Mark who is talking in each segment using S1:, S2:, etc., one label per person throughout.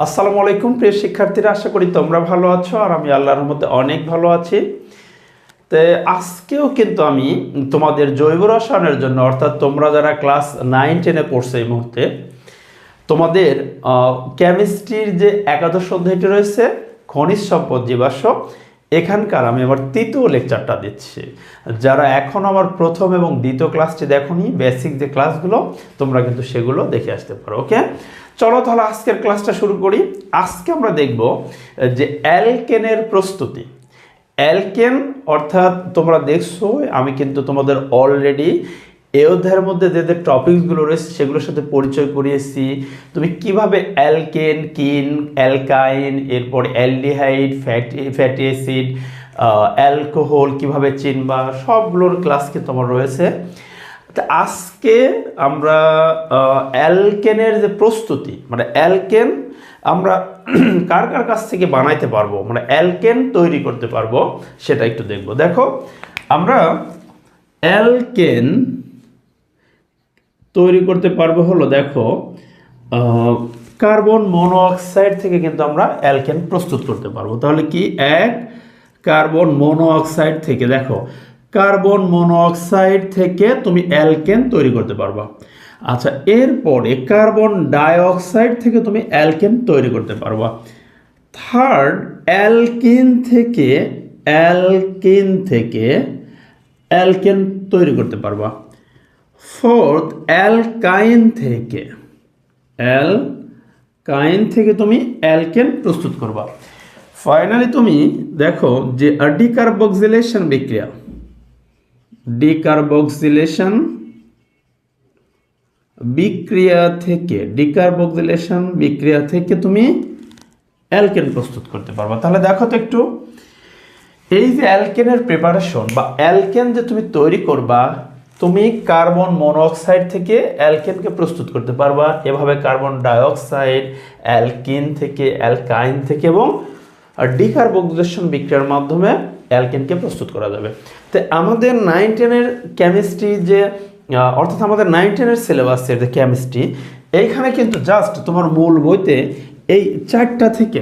S1: আসসালামু আলাইকুম প্রিয় শিক্ষার্থীরা, আশা করি তোমরা ভালো আছো আর আমি আল্লাহর রহমতে অনেক ভালো আছি। তো আজকেও কিন্তু আমি তোমাদের জৈব রসায়নের জন্য, অর্থাৎ তোমরা যারা ক্লাস 9-10-এ পড়ছো এই মুহূর্তে, তোমাদের কেমিস্ট্রির যে একাদশ অধ্যায়টি রয়েছে খনিজ সম্পদ জীবাশ্ম, এখানকার আমি আমার তৃতীয় লেকচারটা দিচ্ছি। যারা এখন আমার প্রথম এবং দ্বিতীয় ক্লাসটি দেখোনি, বেসিক যে ক্লাসগুলো, তোমরা কিন্তু সেগুলো দেখে আসতে পারো। ওকে, চলো তাহলে আজকের ক্লাসটা শুরু করি। আজকে আমরা দেখব যে অ্যালকেনের প্রস্তুতি। অ্যালকেন অর্থাৎ তোমরা দেখছো আমি কিন্তু তোমাদের অলরেডি এই অধ্যায়ের মধ্যে যে যে টপিকসগুলো রয়েছে সেগুলোর সাথে পরিচয় করিয়েছি। তুমি কিভাবে অ্যালকেন, কিন, অ্যালকাইন, এরপর অ্যালডিহাইড, ফ্যাটি অ্যাসিড, অ্যালকোহল কিভাবে চিনবা, সবগুলোর ক্লাস কিন্তু আমার রয়েছে। তো আজকে আমরা অ্যালকেনের যে প্রস্তুতি, মানে অ্যালকেন আমরা কার কার কাছ থেকে বানাইতে পারবো, মানে অ্যালকেন তৈরি করতে পারবো, সেটা একটু দেখব। দেখো, আমরা অ্যালকেন তৈরি করতে পারবো হলো, দেখো, কার্বন মনোঅক্সাইড থেকে কিন্তু আমরা অ্যালকেন প্রস্তুত করতে পারবো। তাহলে কি, এক কার্বন মনোঅক্সাইড থেকে, দেখো, কার্বন মনোঅক্সাইড থেকে তুমি অ্যালকেন তৈরি করতে পারবা। আচ্ছা, এরপরে কার্বন ডাইঅক্সাইড থেকে তুমি অ্যালকেন তৈরি করতে পারবা। থার্ড, অ্যালকিন থেকে অ্যালকেন তৈরি করতে পারবা। ফোর্থ, অ্যালকাইন থেকে তুমি অ্যালকেন প্রস্তুত করবা। ফাইনালি তুমি দেখো যে ডিকার্বক্সিলেশন বিক্রিয়া থেকে তুমি অ্যালকেন প্রস্তুত করতে পারবা। তাহলে দেখো তো একটু, এই যে অ্যালকেনের প্রিপারেশন বা অ্যালকেন যে তুমি তৈরি করবা, তুমি কার্বন মনোঅক্সাইড থেকে অ্যালকেনকে প্রস্তুত করতে পারবা, এভাবে কার্বন ডাইঅক্সাইড, অ্যালকিন থেকে, অ্যালকাইন থেকে এবং ডিকার্বক্সিলেশন বিক্রিয়ার মাধ্যমে অ্যালকেনকে প্রস্তুত করা যাবে। তো আমাদের 9-10-এর কেমিস্ট্রি যে, অর্থাৎ আমাদের 9-10-এর সিলেবাসের যে কেমিস্ট্রি, এইখানে কিন্তু জাস্ট তোমার মূল বইতে এই 4টা থেকে,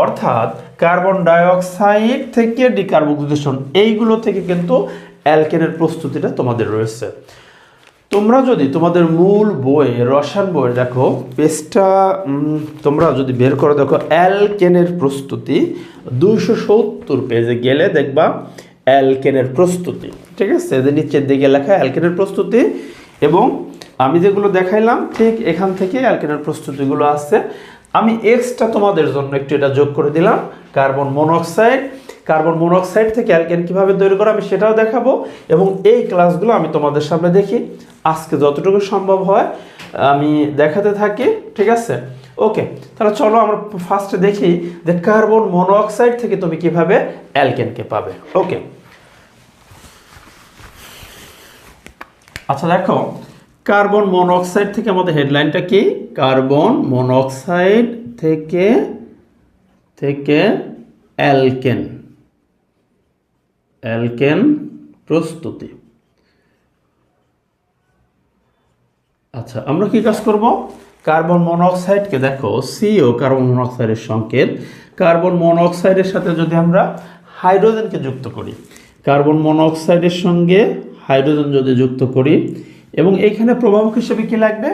S1: অর্থাৎ কার্বন ডাইঅক্সাইড থেকে ডিকার্বক্সিলেশন, এইগুলো থেকে কিন্তু অ্যালকেনের প্রস্তুতিটা তোমাদের রয়েছে। তোমরা যদি তোমাদের মূল বই, রসায়ন বই দেখো, পেজটা তোমরা যদি বের করে দেখো, অ্যালকেনের প্রস্তুতি 270 পেজে গেলে দেখবা অ্যালকেনের প্রস্তুতি, ঠিক আছে, যে নিচের দিকে লেখা অ্যালকেনের প্রস্তুতি, এবং আমি যেগুলো দেখাইলাম ঠিক এখান থেকে অ্যালকেনের প্রস্তুতিগুলো আছে। আমি এক্সট্রা তোমাদের জন্য একটু এটা যোগ করে দিলাম, কার্বন মনোঅক্সাইড থেকে অ্যালকেন কীভাবে তৈরি করা আমি সেটাও দেখাবো, এবং এই ক্লাসগুলো আমি তোমাদের সামনে দেখি আজকে যতটুকু সম্ভব হয় আমি দেখাতে থাকি, ঠিক আছে। ওকে, তাহলে চলো আমরা ফার্স্টে দেখি যে কার্বন মনোঅক্সাইড থেকে তুমি কিভাবে অ্যালকেনকে পাবে। ওকে, আচ্ছা দেখো, কার্বন মনোঅক্সাইড থেকে আমাদের হেডলাইনটা কি, কার্বন মনোঅক্সাইড থেকে অ্যালকেন প্রস্তুতি। আচ্ছা, আমরা কি কাজ করব, কার্বন মনোঅক্সাইডকে, দেখো সিও কার্বন মনোঅক্সাইডের সংকেত, কার্বন মনোঅক্সাইডের সাথে যদি আমরা হাইড্রোজেনকে যুক্ত করি, কার্বন মনোঅক্সাইডের সঙ্গে হাইড্রোজেন যদি যুক্ত করি, এবং এইখানে প্রভাবক হিসেবে কি লাগবে,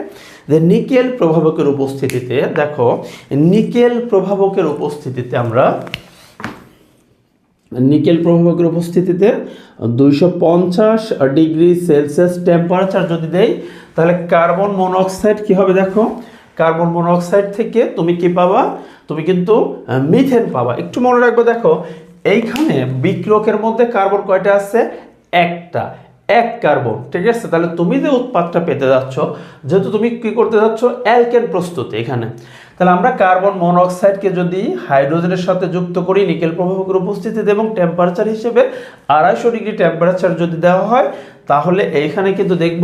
S1: যে নিকেল প্রভাবকের উপস্থিতিতে, দেখো নিকেল প্রভাবকের উপস্থিতিতে 250 ডিগ্রি সেলসিয়াস টেম্পারেচার যদি দেই, তাহলে কার্বন মনোঅক্সাইড কি হবে, দেখো কার্বন মনোঅক্সাইড থেকে তুমি কি পাবা, তুমি কিন্তু মিথেন পাবা। একটু মনে রাখবো, দেখো এইখানে বিক্রিয়কের মধ্যে কার্বন কয়টা আছে, এক কার্বন, ঠিক আছে। তাহলে তুমি যে উৎপাদটা পেতে যাচ্ছ, যেহেতু তুমি কি করতে যাচ্ছ, অ্যালকেন প্রস্তুতি এখানে, তাহলে আমরা কার্বন মনোঅক্সাইডকে যদি হাইড্রোজেনের সাথে যুক্ত করি নিকেল প্রভাবকের উপস্থিতিতে, এবং টেম্পারেচার হিসেবে 250 ডিগ্রি টেম্পারেচার যদি দেওয়া হয়, তাহলে এইখানে কিন্তু দেখব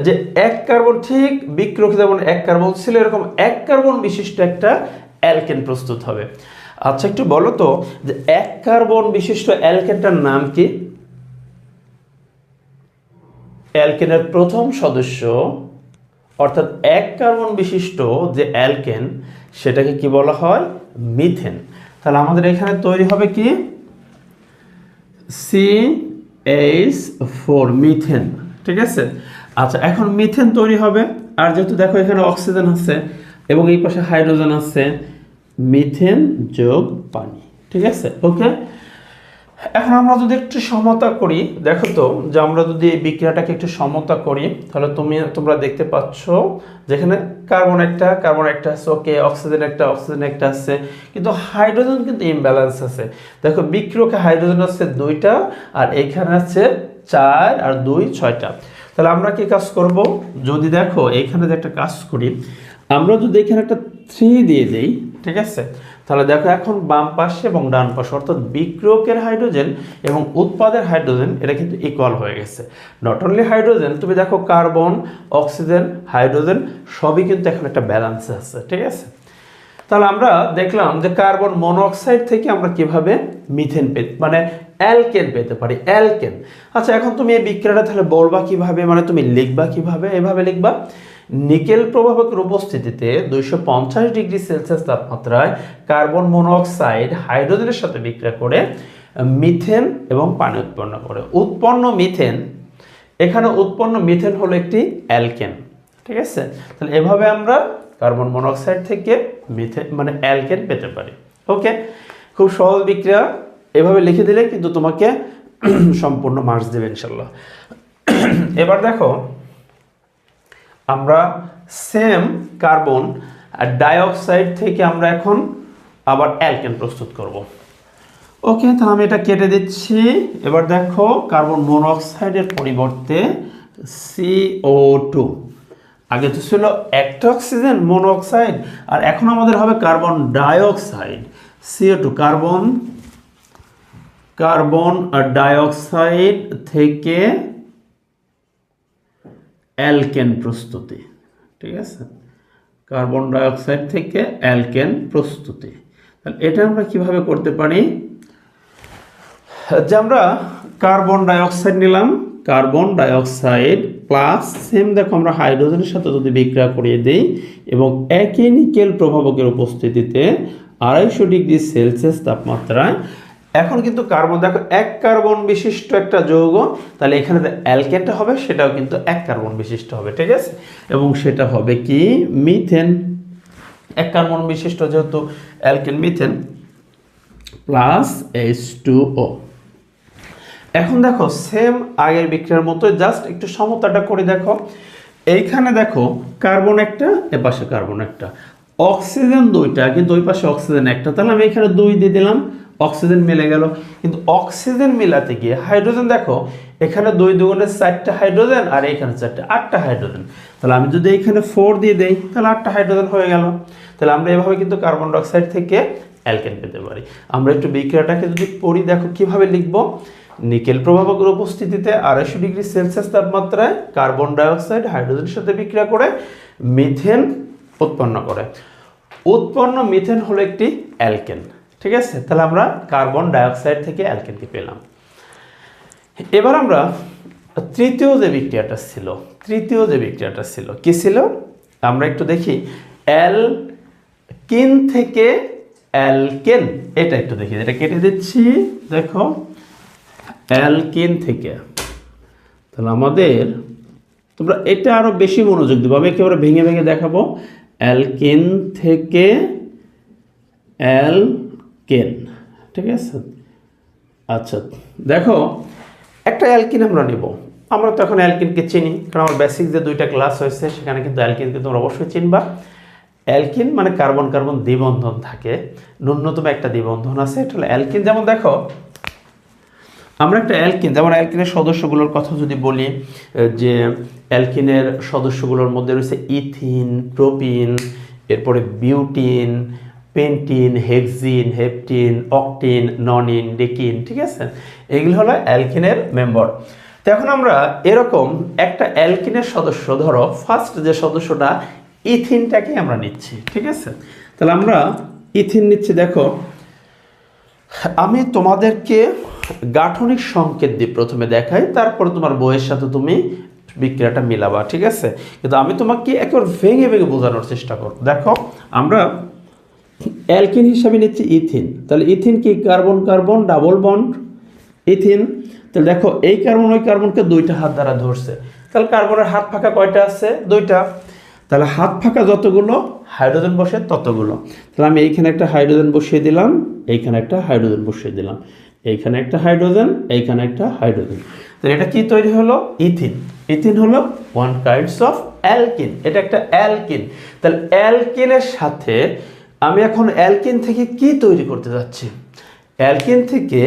S1: যে এক কার্বন, ঠিক বিক্রিয়ক যেমন এক কার্বন ছিল, এরকম এক কার্বন বিশিষ্ট একটা অ্যালকেন প্রস্তুত হবে। আচ্ছা, একটু বলো তো যে এক কার্বন বিশিষ্ট অ্যালকেনটার নাম কি? অ্যালকেনের প্রথম সদস্য, অর্থাৎ এক কার্বন বিশিষ্ট যে অ্যালকেন, সেটাকে কি বলা হয়? মিথেন। তাহলে আমাদের এখানে তৈরি হবে কি? CH4 methane. ঠিক আছে। আচ্ছা, এখন মিথেন তৈরি হবে, আর যেহেতু দেখো এখানে অক্সিজেন আছে এবং এই পাশে হাইড্রোজেন আছে, মিথেন যোগ পানি। ঠিক আছে, ওকে। এখন আমরা যদি একটু সমতা করি, দেখো তো যে আমরা যদি এই বিক্রিয়াটাকে একটু সমতা করি, তাহলে তোমরা দেখতে পাচ্ছ যেখানে কার্বন একটা আছে, ওকে, অক্সিজেন একটা আছে, কিন্তু হাইড্রোজেন কিন্তু ইমব্যালেন্স আছে। দেখো বিক্রিয়কে হাইড্রোজেন আছে 2টা, আর এইখানে আছে 4 আর 2 6টা। তাহলে আমরা কি কাজ করব? যদি দেখো এইখানে যে একটা কাজ করি, আমরা যদি এখানে একটা 3 দিয়ে দেই, ঠিক আছে, তাহলে দেখো এখন বাম পাশে এবং ডান পাশে অর্থাৎ বিক্রিয়কের হাইড্রোজেন এবং উৎপাদের হাইড্রোজেন এটা কিন্তু ইকুয়াল হয়ে গেছে। নট অনলি হাইড্রোজেন, তুমি দেখো কার্বন, অক্সিজেন, হাইড্রোজেন সবই কিন্তু এখন একটা ব্যালেন্সে আছে। ঠিক আছে, তাহলে আমরা দেখলাম যে কার্বন মনোঅক্সাইড থেকে আমরা কিভাবে মিথেন মানে অ্যালকেন পেতে পারি, অ্যালকেন। আচ্ছা, এখন তুমি এই বিক্রিয়াটা তাহলে বলবা কিভাবে, মানে তুমি লিখবা কিভাবে? এভাবে লিখবা, নিকেল প্রভাবকের উপস্থিতিতে 250 ডিগ্রি সেলসিয়াস তাপমাত্রায় কার্বন মনোঅক্সাইড হাইড্রোজেনের সাথে বিক্রিয়া করে মিথেন এবং পানি উৎপন্ন করে। উৎপন্ন মিথেন, এখানে উৎপন্ন মিথেন হলো একটি অ্যালকেন। ঠিক আছে, তাহলে এভাবে আমরা কার্বন মনোঅক্সাইড থেকে মিথেন মানে অ্যালকেন পেতে পারি। ওকে, খুব সহজ বিক্রিয়া, এভাবে লিখে দিলে কিন্তু তোমাকে সম্পূর্ণ মার্কস দেবে ইনশাল্লাহ। এবার দেখো আমরা সেম কার্বন ডাইঅক্সাইড থেকে আমরা এখন আবার অ্যালকেন প্রস্তুত করব। ওকে, তাহলে আমি এটা কেটে দিচ্ছি। এবার দেখো কার্বন মনোঅক্সাইডের পরিবর্তে CO2, আগে তো ছিল একটা অক্সিজেন মনোঅক্সাইড, আর এখন আমাদের হবে carbon dioxide CO2, carbon dioxide থেকে অ্যালকেন প্রস্তুতি। ঠিক আছে, কার্বন ডাইঅক্সাইড থেকে অ্যালকেন প্রস্তুতি। তাহলে এটা আমরা কিভাবে করতে পারি? যে আমরা কার্বন ডাইঅক্সাইড নিলাম, কার্বন ডাইঅক্সাইড প্লাস সেম দেখো আমরা হাইড্রোজেনের সাথে যদি বিক্রিয়া করিয়ে দেই এবং একই নিকেল প্রভাবকের উপস্থিতিতে 250 ডিগ্রি সেলসিয়াস তাপমাত্রায়, এখন কিন্তু কার্বন দেখো এক কার্বন বিশিষ্ট একটা যৌগ, তাহলে এখানে যে অ্যালকেনটা হবে সেটাও কিন্তু এক কার্বন বিশিষ্ট হবে। ঠিক আছে, এবং সেটা হবে কি? মিথেন। এক কার্বন বিশিষ্ট যেহেতু অ্যালকেন, মিথেন প্লাস H2O। এখন দেখো সেম আগের বিক্রিয়ার মতো জাস্ট একটু সমতাটা করে দেখো, এইখানে দেখো কার্বন একটা, এপাশে কার্বন একটা, অক্সিজেন 2টা, কিন্তু ওই পাশে অক্সিজেন একটা, তাহলে আমি এখানে 2 দিয়ে দিলাম, অক্সিজেন মিলে গেল। কিন্তু অক্সিজেন মিলাতে গিয়ে হাইড্রোজেন দেখো এখানে 2 দুগুণে 4টা হাইড্রোজেন, আর এখানে 4টা, 8টা হাইড্রোজেন। তাহলে আমি যদি এখানে 4 দিয়ে দেই তাহলে 8টা হাইড্রোজেন হয়ে গেল। তাহলে আমরা এভাবে কিন্তু কার্বন ডাইঅক্সাইড থেকে অ্যালকেন পেতে পারি। আমরা একটু বিক্রিয়াটাকে যদি পড়ি, দেখো কিভাবে লিখবো। নিকেল প্রভাবকের উপস্থিতিতে 250 ডিগ্রি সেলসিয়াস তাপমাত্রায় কার্বন ডাইঅক্সাইড হাইড্রোজেনের সাথে বিক্রিয়া করে মিথেন উৎপন্ন করে। উৎপন্ন মিথেন হলো একটি অ্যালকেন। ঠিক আছে, তাহলে আমরা কার্বন ডাইঅক্সাইড থেকে অ্যালকেনকে পেলাম। এবার আমরা তৃতীয় যে বিক্রিয়াটা ছিল কি ছিল? আমরা একটু দেখি, অ্যালকিন থেকে অ্যালকেন, এটা একটু দেখি, এটা কেটে দিচ্ছি। দেখো অ্যালকিন থেকে, তাহলে আমাদের, তোমরা এটা আরো বেশি মনোযোগ দিবো, আমি একেবারে ভেঙে ভেঙে দেখাবো। অ্যালকিন থেকে অ্যালকেন। ঠিক আছে, আচ্ছা দেখো একটা অ্যালকিন আমরা নেব। আমরা তো এখন অ্যালকিনকে চিনি, কারণ আমার বেসিক যে 2টা ক্লাস হয়েছে সেখানে কিন্তু অ্যালকিনকে তোমরা অবশ্যই চিনবা। অ্যালকিন মানে কার্বন কার্বন দ্বিবন্ধন থাকে, ন্যূনতম একটা দ্বিবন্ধন আছে, এটা হলো অ্যালকিন। যেমন দেখো আমরা একটা অ্যালকিন, যেমন অ্যালকিনের সদস্যগুলোর কথা যদি বলি, যে অ্যালকিনের সদস্যগুলোর মধ্যে রয়েছে ইথিন, প্রোপিন, এরপরে বিউটিন, পেন্টিন, হেক্সিন, হেপটিন, অকটিন, ননিন, ডেকিন। ঠিক আছে, এগুলো হলো অ্যালকিনের মেম্বার। তো এখন আমরা এরকম একটা অ্যালকিনের সদস্য, ধরো ফার্স্ট যে সদস্যটা ইথিনটাকে আমরা নিচ্ছি। ঠিক আছে, তাহলে আমরা ইথিন নিচ্ছি। দেখো আমি তোমাদেরকে গাঠনিক সংকেত দিয়ে প্রথমে দেখাই, তারপরে তোমার বইয়ের সাথে তুমি বিক্রিয়াটা মিলাবা। ঠিক আছে, কিন্তু আমি তোমাকে একেবারে ভেঙে ভেঙে বোঝানোর চেষ্টা করব। দেখো আমরা অ্যালকিন হিসাবে নিচ্ছি ইথিন। তাহলে ইথিন কি carbon carbon double bond ethene. তাহলে দেখো এই কার্বন ওই কার্বনকে দুইটা হাত দ্বারা ধরছে, তাহলে কার্বনের হাত ফাঁকা কয়টা আছে? দুইটা। তাহলে হাত ফাঁকা যতগুলো হাইড্রোজেন বসে ততগুলো। তাহলে আমি এইখানে একটা হাইড্রোজেন বসিয়ে দিলাম, এইখানে একটা হাইড্রোজেন বসিয়ে দিলাম, এইখানে একটা হাইড্রোজেন, এইখানে একটা হাইড্রোজেন। তাহলে এটা কি তৈরি হলো? ইথিন। ইথিন হলো ওয়ান কাইন্ডস অফ অ্যালকিন, এটা একটা অ্যালকিন। তাহলে অ্যালকিনের সাথে আমি এখন অ্যালকিন থেকে কি তৈরি করতে যাচ্ছি? অ্যালকিন থেকে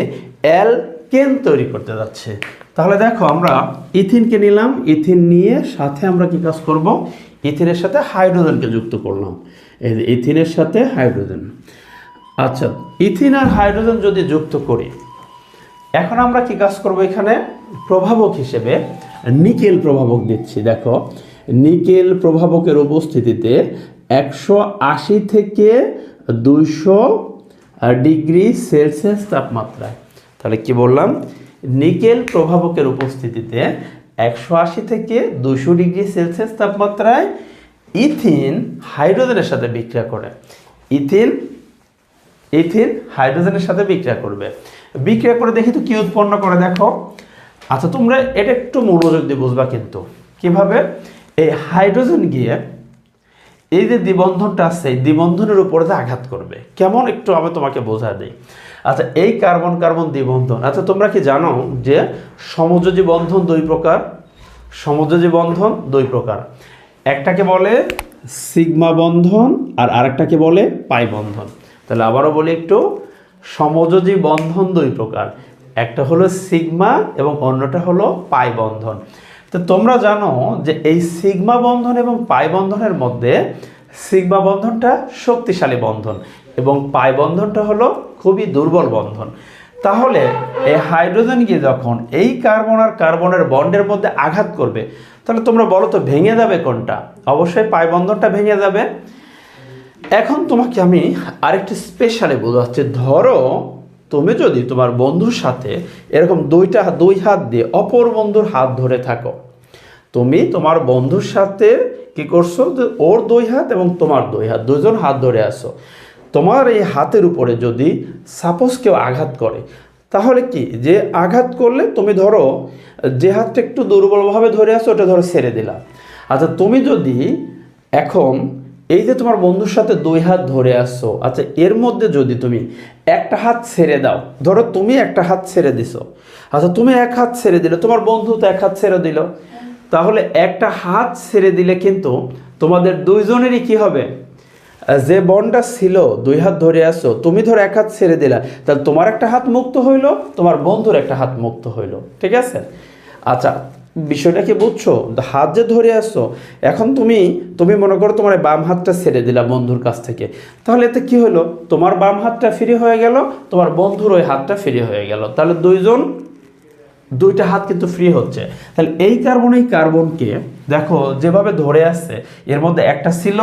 S1: অ্যালকেন তৈরি করতে যাচ্ছে। তাহলে দেখো আমরা ইথিনকে নিলাম, ইথিন নিয়ে সাথে আমরা কি কাজ করব? ইথিনের সাথে হাইড্রোজেনকে যুক্ত করলাম, এই যে ইথিনের সাথে হাইড্রোজেন। আচ্ছা, ইথিন আর হাইড্রোজেন যদি যুক্ত করি, এখন আমরা কি কাজ করব? এখানে প্রভাবক হিসেবে নিকেল প্রভাবক দিচ্ছি। দেখো নিকেল প্রভাবকের উপস্থিতিতে 180 থেকে 200 ডিগ্রি সেলসিয়াস তাপমাত্রায়, তাহলে কি বললাম? নিকেল প্রভাবকের উপস্থিতিতে 180 থেকে 200 ডিগ্রি সেলসিয়াস তাপমাত্রায় ইথিন হাইড্রোজেনের সাথে বিক্রিয়া করে। ইথিন হাইড্রোজেনের সাথে বিক্রিয়া করবে। বিক্রিয়া করে দেখি তো কি উৎপন্ন করে, দেখো। আচ্ছা, তোমরা এটা একটু মনোযোগ দিয়ে বুঝবা কিন্তু কিভাবে। এই হাইড্রোজেন গিয়ে এই যে দ্বিবন্ধনটা আছে, এই দ্বিবন্ধনের উপরে আঘাত করবে। কেমন একটু আমি তোমাকে বোঝা দিই। আচ্ছা, এই কার্বন কার্বন দ্বিবন্ধন, আচ্ছা তোমরা কি জানো যে সমযোজী বন্ধন দুই প্রকার? সমযোজী বন্ধন দুই প্রকার, একটাকে বলে সিগমা বন্ধন আর আরেকটাকে বলে পাই বন্ধন। তাহলে আবারও বলি একটু, সমযোজী বন্ধন দুই প্রকার, একটা হলো সিগমা এবং অন্যটা হলো পাই বন্ধন। তো তোমরা জানো যে এই সিগমা বন্ধন এবং পাই বন্ধনের মধ্যে সিগমা বন্ধনটা শক্তিশালী বন্ধন এবং পাই বন্ধনটা হলো খুবই দুর্বল বন্ধন। তাহলে এই হাইড্রোজেন গিয়ে যখন এই কার্বন আর কার্বনের বন্ডের মধ্যে আঘাত করবে, তাহলে তোমরা বলো তো ভেঙে যাবে কোনটা? অবশ্যই পাই বন্ধনটা ভেঙে যাবে। এখন তোমাকে আমি আরেকটি স্পেশালি বোঝাচ্ছি। ধরো তুমি যদি তোমার বন্ধুর সাথে এরকম দুই হাত দিয়ে অপর বন্ধুর হাত ধরে থাকো, তুমি তোমার বন্ধুর সাথে কি করছো? ওর দুই হাত এবং তোমার দুই হাত, দুজন হাত ধরে আসো। তোমার এই হাতের উপরে যদি সাপোজ কেউ আঘাত করে, তাহলে কি যে আঘাত করলে তুমি ধরো যে হাতটা একটু দুর্বলভাবে ধরে আসো ওটা ধরো ছেড়ে দিলা। আচ্ছা, তুমি যদি এখন এই যে তোমার বন্ধুর সাথে দুই হাত ধরে আসছো, আচ্ছা এর মধ্যে যদি তুমি একটা হাত ছেড়ে দাও, ধরো তুমি একটা হাত ছেড়ে দিছো, আচ্ছা তুমি এক হাত ছেড়ে দিলে, তোমার বন্ধু তো এক হাত ছেড়ে দিল, তাহলে একটা হাত ছেড়ে দিলে কিন্তু তোমাদের দুইজনেরই কি হবে? যে বন্ডটা ছিল দুই হাত ধরে আসো, তুমি ধর এক হাত ছেড়ে দিলা, তাহলে তোমার একটা হাত মুক্ত হইলো, তোমার বন্ধুর একটা হাত মুক্ত হইলো। ঠিক আছে? আচ্ছা, বিষয়টা কি বুঝছো? হাত যে ধরে আসছো, এখন তুমি মনে করো তোমার বাম হাতটা ছেড়ে দিলা বন্ধুর কাছ থেকে, তাহলে এতে কি হলো? তোমার বাম হাতটা ফ্রি হয়ে গেল, তোমার বন্ধুর ওই হাতটা ফ্রি হয়ে গেল, তাহলে দুইটা হাত কিন্তু ফ্রি হচ্ছে। তাহলে এই কার্বনকে দেখো যেভাবে ধরে আসছে, এর মধ্যে একটা ছিল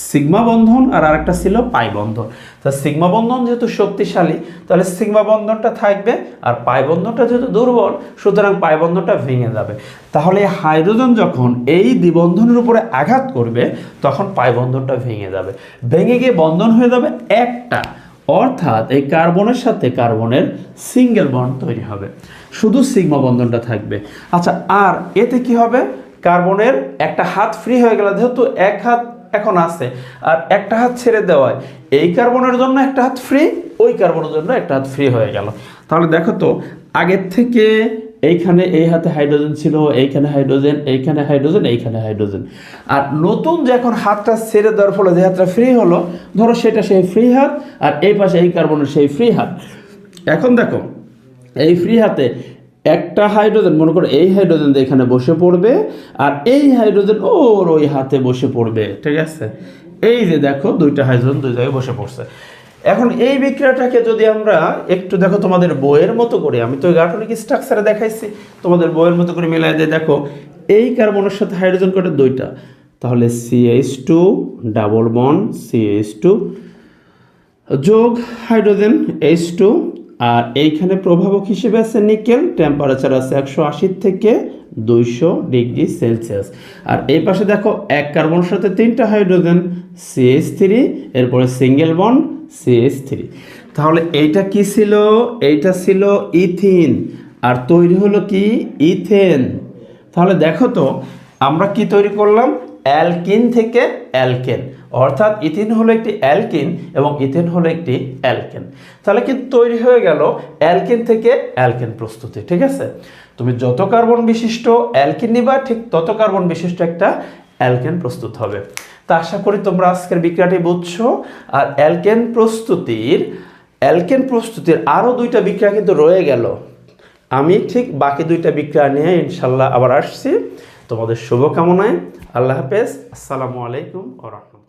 S1: সিগমা বন্ধন আর আরেকটা ছিল পাই বন্ধন। তা সিগমা বন্ধন যেহেতু শক্তিশালী, তাহলে সিগমা বন্ধনটা থাকবে, আর পাই বন্ধনটা যেহেতু দুর্বল, সুতরাং পাই বন্ধনটা ভেঙে যাবে। তাহলে হাইড্রোজেন যখন এই দ্বিবন্ধনের উপরে আঘাত করবে, তখন পাই বন্ধনটা ভেঙে যাবে, ভেঙে গিয়ে বন্ধন হয়ে যাবে একটা, অর্থাৎ এই কার্বনের সাথে কার্বনের সিঙ্গেল বন্ড তৈরি হবে, শুধু সিগমা বন্ধনটা থাকবে। আচ্ছা, আর এতে কি হবে? কার্বনের একটা হাত ফ্রি হয়ে গেল, যেহেতু এক হাত এখন আছে আর একটা হাত ছেড়ে দেওয়ায় এই কার্বনের জন্য একটা হাত ফ্রি, ওই কার্বনের জন্য একটা হাত ফ্রি হয়ে গেল। তাহলে দেখো তো, আগের থেকে এইখানে এই হাতে হাইড্রোজেন ছিল, এইখানে হাইড্রোজেন, এইখানে হাইড্রোজেন, এইখানে হাইড্রোজেন, আর নতুন যে এখন হাতটা ছেড়ে দেওয়ার ফলে যে হাতটা ফ্রি হলো, ধরো সেটা সেই ফ্রি হাত, আর এই পাশে এই কার্বনের সেই ফ্রি হাত। এখন দেখো এই ফ্রি হাতে একটা হাইড্রোজেন, মনে করো এই হাইড্রোজেন এখানে বসে পড়বে, আর এই হাইড্রোজেন ওর ওই হাতে বসে পড়বে। ঠিক আছে? এই যে দেখো দুইটা হাইড্রোজেন দুই জায়গায় বসে পড়ছে। এখন এই বিক্রিয়াটাকে যদি আমরা একটু দেখো তোমাদের বইয়ের মতো করে, আমি তো গাঠনিক স্ট্রাকচারে দেখাইছি, তোমাদের বইয়ের মতো করে মিলাই দিয়ে দেখো, এই কার্বনের সাথে হাইড্রোজেন কয়টা? দুইটা, তাহলে CH2 ডাবল বন্ড CH2 যোগ হাইড্রোজেন H2, আর এইখানে প্রভাবক হিসেবে আছে নিকেল, টেম্পারেচার আছে 180 থেকে 200 ডিগ্রি সেলসিয়াস। আর এই পাশে দেখো এক কার্বনের সাথে 3টা হাইড্রোজেন CH3, এরপরে সিঙ্গেল বন্ড CH3। তাহলে এইটা কি ছিল? এইটা ছিল ইথিন, আর তৈরি হলো কি ইথেন। তাহলে দেখো তো আমরা কি তৈরি করলাম? অ্যালকিন থেকে অ্যালকেন, অর্থাৎ ইথিন হলো একটি অ্যালকিন এবং ইথেন হলো একটি অ্যালকেন। তাহলে কিন্তু তৈরি হয়ে গেল অ্যালকিন থেকে অ্যালকেন প্রস্তুতি। ঠিক আছে, তুমি যত কার্বন বিশিষ্ট অ্যালকিন নিবা ঠিক তত কার্বন বিশিষ্ট একটা অ্যালকেন প্রস্তুত হবে। তা আশা করি তোমরা আজকের বিক্রিয়াটি বুঝছো। আর অ্যালকেন প্রস্তুতির আরও 2টা বিক্রিয়া কিন্তু রয়ে গেল। আমি ঠিক বাকি 2টা বিক্রিয়া নিয়ে ইনশাল্লাহ আবার আসছি। তোমাদের শুভকামনায়। আল্লাহ হাফেজ। আসসালামু আলাইকুম ওয়া রাহমাতুল্লাহ।